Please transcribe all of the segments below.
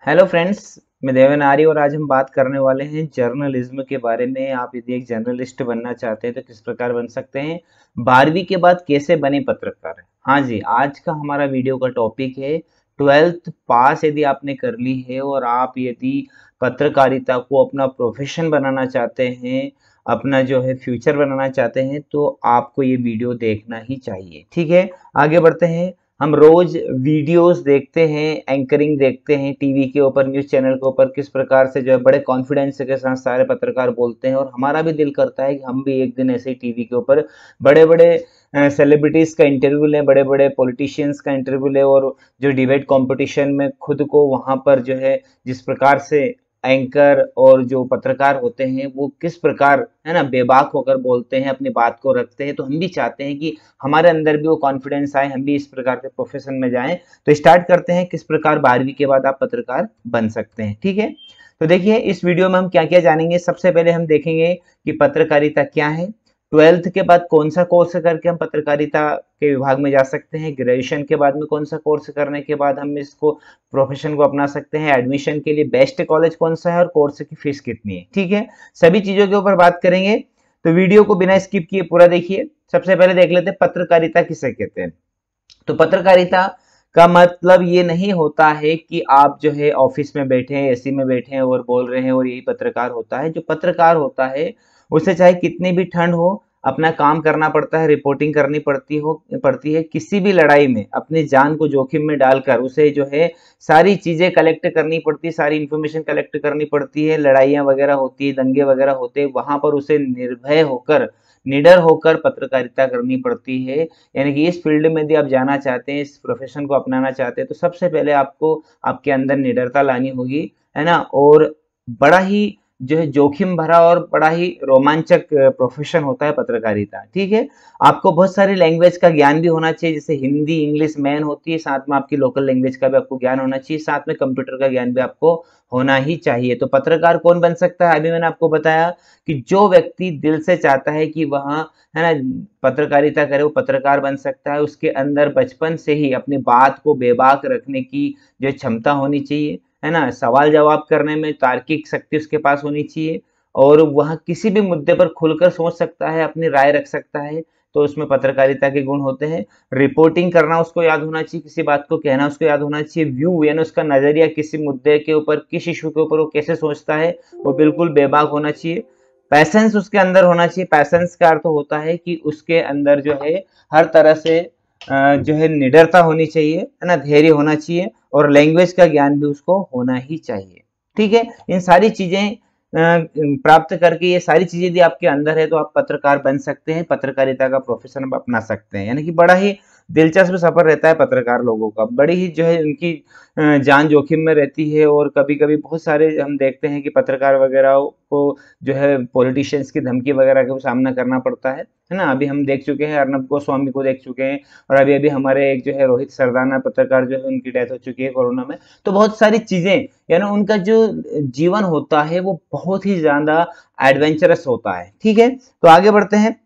Hello friends, मैं देवन आर्य और आज हम बात करने वाले हैं जर्नलिज्म के बारे में। आप यदि एक जर्नलिस्ट बनना चाहते हैं तो किस प्रकार बन सकते हैं, 12वीं के बाद कैसे बने पत्रकार। हाँ जी, आज का हमारा वीडियो का टॉपिक है 12th पास यदि आपने कर ली है और आप यदि पत्रकारिता को अपना प्रोफेशन बनाना चाहते हैं, अपना जो है फ्यूचर बनाना चाहते हैं, तो आपको ये वीडियो देखना ही चाहिए। ठीक है, आगे बढ़ते हैं। हम रोज वीडियोस देखते हैं, एंकरिंग देखते हैं टीवी के ऊपर, न्यूज चैनल के ऊपर, किस प्रकार से जो है बड़े कॉन्फिडेंस के साथ सारे पत्रकार बोलते हैं और हमारा भी दिल करता है कि हम भी एक दिन ऐसे ही टीवी के ऊपर बड़े बड़े सेलिब्रिटीज का इंटरव्यू लें, बड़े बड़े पॉलिटिशियंस का इंटरव्यू लें और जो डिबेट कंपटीशन में खुद को वहां पर जो है जिस प्रकार से एंकर और जो पत्रकार होते हैं वो किस प्रकार है ना बेबाक होकर बोलते हैं, अपनी बात को रखते हैं। तो हम भी चाहते हैं कि हमारे अंदर भी वो कॉन्फिडेंस आए, हम भी इस प्रकार के प्रोफेशन में जाएं। तो स्टार्ट करते हैं किस प्रकार 12वीं के बाद आप पत्रकार बन सकते हैं। ठीक है, तो देखिए इस वीडियो में हम क्या क्या जानेंगे। सबसे पहले हम देखेंगे कि पत्रकारिता क्या है, 12th के बाद कौन सा कोर्स करके हम पत्रकारिता के विभाग में जा सकते हैं, ग्रेजुएशन के बाद में कौन सा कोर्स करने के बाद हम इसको प्रोफेशन को अपना सकते हैं, एडमिशन के लिए बेस्ट कॉलेज कौन सा है और कोर्स की फीस कितनी है। ठीक है, सभी चीजों के ऊपर बात करेंगे, तो वीडियो को बिना स्किप किए पूरा देखिए। सबसे पहले देख लेते हैं पत्रकारिता किसे कहते हैं। तो पत्रकारिता का मतलब ये नहीं होता है कि आप जो है ऑफिस में बैठे हैं, एसी में बैठे हैं और बोल रहे हैं और यही पत्रकार होता है। जो पत्रकार होता है उसे चाहे कितनी भी ठंड हो, अपना काम करना पड़ता है, रिपोर्टिंग करनी पड़ती है। किसी भी लड़ाई में अपनी जान को जोखिम में डालकर उसे जो है सारी चीजें कलेक्ट करनी पड़ती है, सारी इंफॉर्मेशन कलेक्ट करनी पड़ती है। लड़ाइयाँ वगैरह होती है, दंगे वगैरह होते हैं, वहां पर उसे निर्भय होकर, निडर होकर पत्रकारिता करनी पड़ती है। यानी कि इस फील्ड में यदि आप जाना चाहते हैं, इस प्रोफेशन को अपनाना चाहते हैं, तो सबसे पहले आपको आपके अंदर निडरता लानी होगी, है ना। और बड़ा ही जो है जोखिम भरा और बड़ा ही रोमांचक प्रोफेशन होता है पत्रकारिता। ठीक है, आपको बहुत सारी लैंग्वेज का ज्ञान भी होना चाहिए, जैसे हिंदी इंग्लिश मेन होती है, साथ में आपकी लोकल लैंग्वेज का भी आपको ज्ञान होना चाहिए, साथ में कंप्यूटर का ज्ञान भी आपको होना ही चाहिए। तो पत्रकार कौन बन सकता है, अभी मैंने आपको बताया कि जो व्यक्ति दिल से चाहता है कि वह है ना पत्रकारिता करे, वो पत्रकार बन सकता है। उसके अंदर बचपन से ही अपनी बात को बेबाक रखने की जो क्षमता होनी चाहिए, है ना, सवाल जवाब करने में तार्किक शक्ति उसके पास होनी चाहिए और वह किसी भी मुद्दे पर खुलकर सोच सकता है, अपनी राय रख सकता है। तो उसमें पत्रकारिता के गुण होते हैं। रिपोर्टिंग करना उसको याद होना चाहिए, किसी बात को कहना उसको याद होना चाहिए। व्यू यानी उसका नजरिया किसी मुद्दे के ऊपर, किस इशू के ऊपर वो कैसे सोचता है, वो बिल्कुल बेबाक होना चाहिए। पैसेंस उसके अंदर होना चाहिए। पैसेंस का अर्थ होता है कि उसके अंदर जो है हर तरह से जो है निडरता होनी चाहिए, है ना, धैर्य होना चाहिए और लैंग्वेज का ज्ञान भी उसको होना ही चाहिए। ठीक है, इन सारी चीजें प्राप्त करके, ये सारी चीजें यदि आपके अंदर है तो आप पत्रकार बन सकते हैं, पत्रकारिता का प्रोफेशन अपना सकते हैं। यानी कि बड़ा ही दिलचस्प सफर रहता है पत्रकार लोगों का, बड़ी ही जो है उनकी जान जोखिम में रहती है और कभी कभी बहुत सारे हम देखते हैं कि पत्रकार वगैरह को जो है पॉलिटिशियंस की धमकी वगैरह का सामना करना पड़ता है ना। अभी हम देख चुके हैं, अर्नब गोस्वामी को देख चुके हैं और अभी अभी हमारे एक जो है रोहित सरदाना पत्रकार जो है उनकी डेथ हो चुकी है कोरोना में। तो बहुत सारी चीजें, यानी उनका जो जीवन होता है वो बहुत ही ज्यादा एडवेंचरस होता है। ठीक है, तो आगे बढ़ते हैं।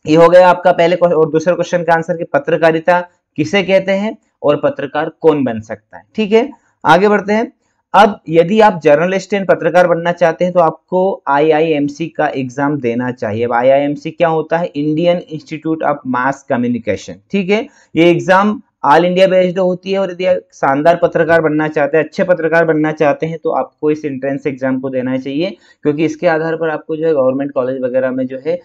ये हो गया आपका पहले और दूसरे क्वेश्चन का आंसर कि पत्रकारिता किसे कहते हैं और पत्रकार कौन बन सकता है। ठीक है, आगे बढ़ते हैं। अब यदि आप जर्नलिस्ट एंड पत्रकार बनना चाहते हैं तो आपको आईआईएमसी का एग्जाम देना चाहिए। अब आईआईएमसी क्या होता है, Indian Institute of Mass communication. ठीक है, ये एग्जाम ऑल इंडिया बेस्ड होती है और यदि आप शानदार पत्रकार बनना चाहते हैं, अच्छे पत्रकार बनना चाहते हैं, तो आपको इस एंट्रेंस एग्जाम को देना चाहिए, क्योंकि इसके आधार पर आपको जो है गवर्नमेंट कॉलेज वगैरह में जो है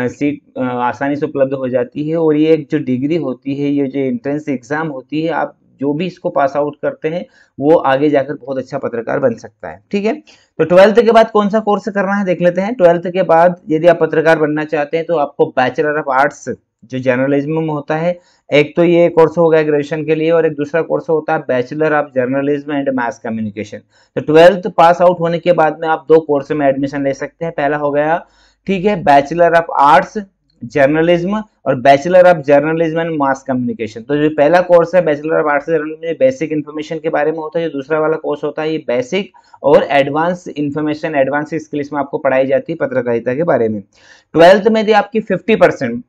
सीट आसानी से उपलब्ध हो जाती है। और ये एक जो डिग्री होती है, ये जो एंट्रेंस एग्जाम होती है, आप जो भी इसको पास आउट करते हैं वो आगे जाकर बहुत अच्छा पत्रकार बन सकता है। ठीक है, तो 12th के बाद कौन सा कोर्स करना है देख लेते हैं। 12th के बाद यदि आप पत्रकार बनना चाहते हैं तो आपको बैचलर ऑफ आर्ट्स जो जर्नलिज्म में होता है, एक तो ये कोर्स हो गया ग्रेजुएशन के लिए और एक दूसरा कोर्स होता है bachelor of journalism and mass communication. तो 12th पास आउट होने के बाद में आप दो कोर्स में एडमिशन ले सकते हैं। पहला हो गया, ठीक है, बैचलर ऑफ आर्ट्स जर्नलिज्म और bachelor of journalism and mass communication. तो जो पहला कोर्स है bachelor of arts journalism, basic information के बारे में होता है। जो दूसरा वाला कोर्स होता है ये बेसिक और एडवांस इन्फॉर्मेशन, एडवांस स्किल्स में आपको पढ़ाई जाती है पत्रकारिता के बारे में। 12th में यदि आपकी 50%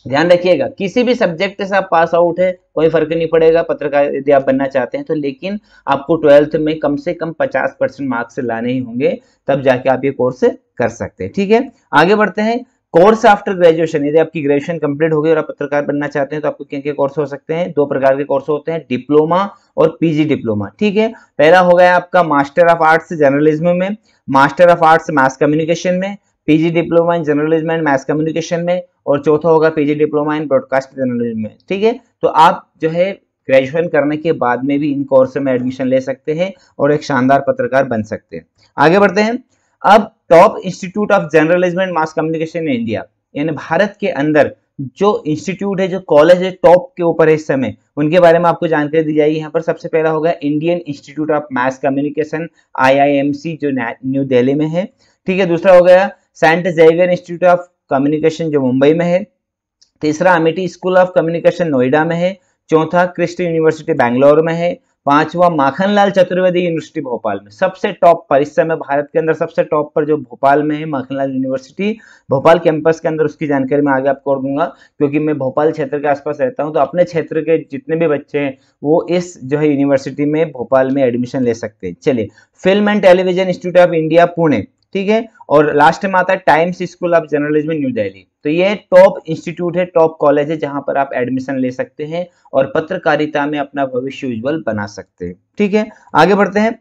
ध्यान रखिएगा, किसी भी सब्जेक्ट से आप पास आउट है कोई फर्क नहीं पड़ेगा पत्रकार यदि आप बनना चाहते हैं तो, लेकिन आपको 12th में कम से कम 50% मार्क्स लाने ही होंगे, तब जाके आप ये कोर्स कर सकते हैं। ठीक है, आगे बढ़ते हैं। कोर्स आफ्टर ग्रेजुएशन, यदि आपकी ग्रेजुएशन कंप्लीट हो गई और आप पत्रकार बनना चाहते हैं तो आपको क्या क्या कोर्स हो सकते हैं? 2 प्रकार के कोर्स होते हैं, डिप्लोमा और पीजी डिप्लोमा। ठीक है, पहला हो गया आपका मास्टर ऑफ आर्ट्स जर्नलिज्म में, master of arts mass communication में, PG diploma in journalism and mass communication में, और चौथा होगा PG diploma in broadcast journalism में। ठीक है, तो आप जो है ग्रेजुएशन करने के बाद में भी इन कोर्स में एडमिशन ले सकते हैं और एक शानदार पत्रकार बन सकते हैं। आगे बढ़ते हैं। अब top institute of journalism and mass communication in India, यानी भारत के अंदर जो इंस्टीट्यूट है, जो कॉलेज है टॉप के ऊपर है इस समय, उनके बारे में आपको जानकारी दी जाएगी। यहाँ पर सबसे पहला होगा Indian Institute of Mass Communication IIMC जो न्यू दिल्ली में है। ठीक है, दूसरा हो गया Saint Xavier Institute of Communication जो मुंबई में है। तीसरा Amity School of Communication Noida में है। चौथा क्रिस्ट यूनिवर्सिटी बैंगलोर में है। पांचवा माखनलाल चतुर्वेदी यूनिवर्सिटी भोपाल में। सबसे टॉप पर इस समय भारत के अंदर सबसे टॉप पर जो भोपाल में है माखनलाल यूनिवर्सिटी, भोपाल कैंपस के अंदर, उसकी जानकारी मैं आगे आपको और दूंगा, क्योंकि मैं भोपाल क्षेत्र के आसपास रहता हूं, तो अपने क्षेत्र के जितने भी बच्चे हैं वो इस जो है यूनिवर्सिटी में भोपाल में एडमिशन ले सकते हैं। चलिए, film and television institute of India Pune. ठीक है, और लास्ट में आता है times school of journalism new Delhi. तो ये टॉप इंस्टीट्यूट है, टॉप कॉलेज है, जहां पर आप एडमिशन ले सकते हैं और पत्रकारिता में अपना भविष्य उज्जवल बना सकते हैं। ठीक है, आगे बढ़ते हैं।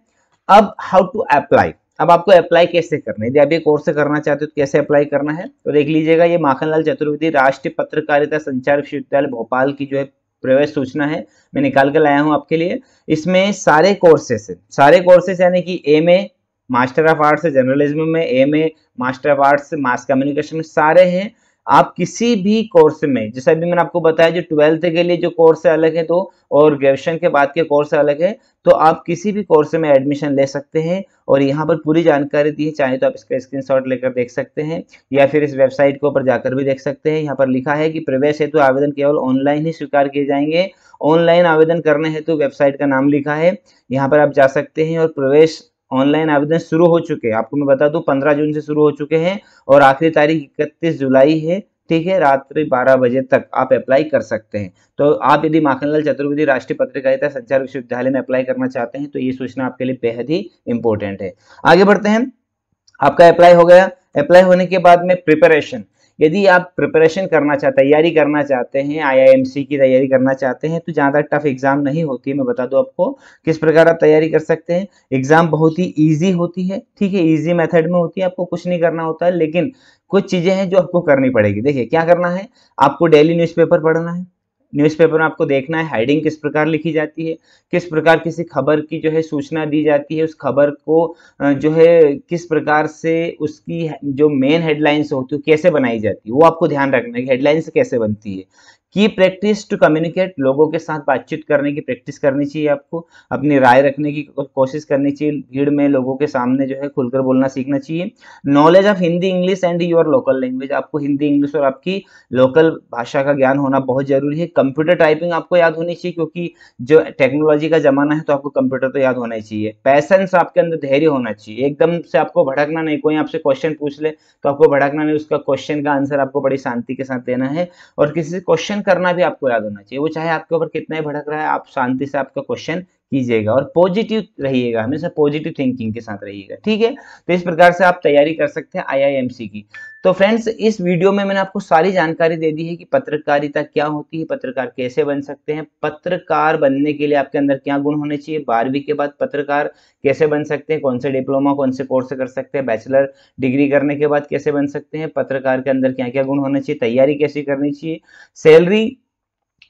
अब हाउ टू अप्लाई, अब आपको अप्लाई कैसे करना है, यदि आप ये कोर्स करना चाहते हो तो कैसे अप्लाई करना है, तो देख लीजिएगा। ये माखनलाल चतुर्वेदी राष्ट्रीय पत्रकारिता संचार विश्वविद्यालय भोपाल की जो है प्रवेश सूचना है, मैं निकाल कर लाया हूं आपके लिए। इसमें सारे कोर्सेस यानी कि MA master of arts journalism में, MA master of arts mass communication में, सारे हैं। आप किसी भी कोर्स में, जैसा भी मैंने आपको बताया, जो 12th के लिए जो कोर्स है अलग है तो, और ग्रेजुएशन के बाद के कोर्स अलग है, तो आप किसी भी कोर्स में एडमिशन ले सकते हैं। और यहाँ पर पूरी जानकारी दी है, चाहे तो आप इसका स्क्रीनशॉट लेकर देख सकते हैं या फिर इस वेबसाइट के ऊपर जाकर भी देख सकते हैं। यहाँ पर लिखा है कि प्रवेश हेतु आवेदन केवल ऑनलाइन ही स्वीकार किए जाएंगे। ऑनलाइन आवेदन करने हेतु वेबसाइट का नाम लिखा है, यहाँ पर आप जा सकते हैं। और प्रवेश ऑनलाइन आवेदन शुरू हो चुके हैं, आपको मैं बता दूं 15 जून से शुरू हो चुके हैं और आखिरी तारीख 31 जुलाई है। ठीक है, रात्रि 12 बजे तक आप अप्लाई कर सकते हैं। तो आप यदि माखनलाल चतुर्वेदी राष्ट्रीय पत्रकारिता संचार विश्वविद्यालय में अप्लाई करना चाहते हैं तो ये सूचना आपके लिए बेहद ही इंपॉर्टेंट है। आगे बढ़ते हैं। आपका अप्लाई हो गया। अप्लाई होने के बाद में प्रिपरेशन, यदि आप प्रिपरेशन करना चाहते हैं, तैयारी करना चाहते हैं, IIMC की तैयारी करना चाहते हैं, तो ज़्यादा टफ एग्जाम नहीं होती है। मैं बता दूं आपको किस प्रकार आप तैयारी कर सकते हैं। एग्जाम बहुत ही इजी होती है। ठीक है, इजी मेथड में होती है, आपको कुछ नहीं करना होता है, लेकिन कुछ चीजें हैं जो आपको करनी पड़ेगी। देखिए क्या करना है, आपको डेली न्यूज़पेपर पढ़ना है। न्यूज़पेपर में आपको देखना है हेडिंग किस प्रकार लिखी जाती है, किस प्रकार किसी खबर की जो है सूचना दी जाती है, उस खबर को जो है किस प्रकार से उसकी जो मेन हेडलाइंस होती है कैसे बनाई जाती है, वो आपको ध्यान रखना है कि हेडलाइंस कैसे बनती है। की प्रैक्टिस टू कम्युनिकेट, लोगों के साथ बातचीत करने की प्रैक्टिस करनी चाहिए, आपको अपनी राय रखने की कोशिश करनी चाहिए, भीड़ में लोगों के सामने जो है खुलकर बोलना सीखना चाहिए। Knowledge of Hindi English and your local language, आपको हिंदी इंग्लिश और आपकी लोकल भाषा का ज्ञान होना बहुत जरूरी है। कंप्यूटर टाइपिंग आपको याद होनी चाहिए, क्योंकि जो टेक्नोलॉजी का जमाना है तो आपको कंप्यूटर तो याद होना ही चाहिए। पैसेंस, आपके अंदर धैर्य होना चाहिए, एकदम से आपको भड़कना नहीं, कोई आपसे क्वेश्चन पूछ ले तो आपको भड़कना नहीं, उसका क्वेश्चन का आंसर आपको बड़ी शांति के साथ देना है। और किसी से क्वेश्चन करना भी आपको याद होना चाहिए, वो चाहे आपके ऊपर कितना ही भड़क रहा है, आप शांति से आपका क्वेश्चन कीजिएगा और पॉजिटिव रहिएगा, हमेशा पॉजिटिव थिंकिंग के साथ रहिएगा। ठीक है, तो इस प्रकार से आप तैयारी कर सकते हैं IIMC की। तो फ्रेंड्स, इस वीडियो में मैंने आपको सारी जानकारी दे दी है कि पत्रकारिता क्या होती है, पत्रकार कैसे बन सकते हैं, पत्रकार बनने के लिए आपके अंदर क्या गुण होने चाहिए, 12वीं के बाद पत्रकार कैसे बन सकते हैं, कौन से डिप्लोमा कौन से कोर्स कर सकते हैं, बैचलर डिग्री करने के बाद कैसे बन सकते हैं, पत्रकार के अंदर क्या क्या गुण होने चाहिए, तैयारी कैसे करनी चाहिए, सैलरी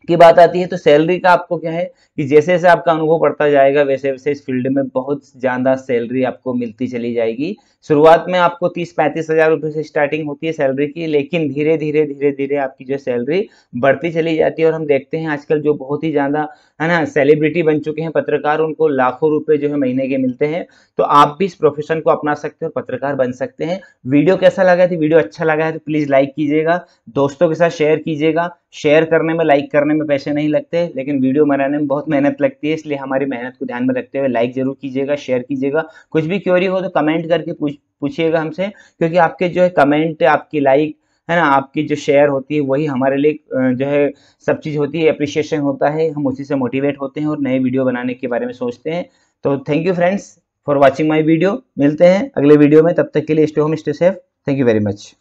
की बात आती है तो सैलरी का आपको क्या है कि जैसे जैसे आपका अनुभव बढ़ता जाएगा वैसे वैसे इस फील्ड में बहुत ज्यादा सैलरी आपको मिलती चली जाएगी। शुरुआत में आपको 30-35 हजार रुपए से स्टार्टिंग होती है सैलरी की, लेकिन धीरे धीरे आपकी जो सैलरी बढ़ती चली जाती है। और हम देखते हैं आजकल जो बहुत ही ज्यादा है ना सेलिब्रिटी बन चुके हैं पत्रकार, उनको लाखों रुपए जो है महीने के मिलते हैं। तो आप भी इस प्रोफेशन को अपना सकते हैं और पत्रकार बन सकते हैं। वीडियो कैसा लगा है, वीडियो अच्छा लगा है तो प्लीज लाइक कीजिएगा, दोस्तों के साथ शेयर कीजिएगा। शेयर करने में लाइक करने में पैसे नहीं लगते, लेकिन वीडियो बनाने में बहुत मेहनत लगती है, इसलिए हमारी मेहनत को ध्यान में रखते हुए लाइक जरूर कीजिएगा, शेयर कीजिएगा। कुछ भी क्वेरी हो तो कमेंट करके पूछिएगा हमसे, क्योंकि आपके जो है कमेंट, आपकी लाइक है ना, आपकी जो शेयर होती है वही हमारे लिए जो है सब चीज़ होती है, अप्रिसिएशन होता है, हम उसी से मोटिवेट होते हैं और नए वीडियो बनाने के बारे में सोचते हैं। तो thank you friends for watching my video, मिलते हैं अगले वीडियो में, तब तक के लिए stay home stay safe, thank you very much.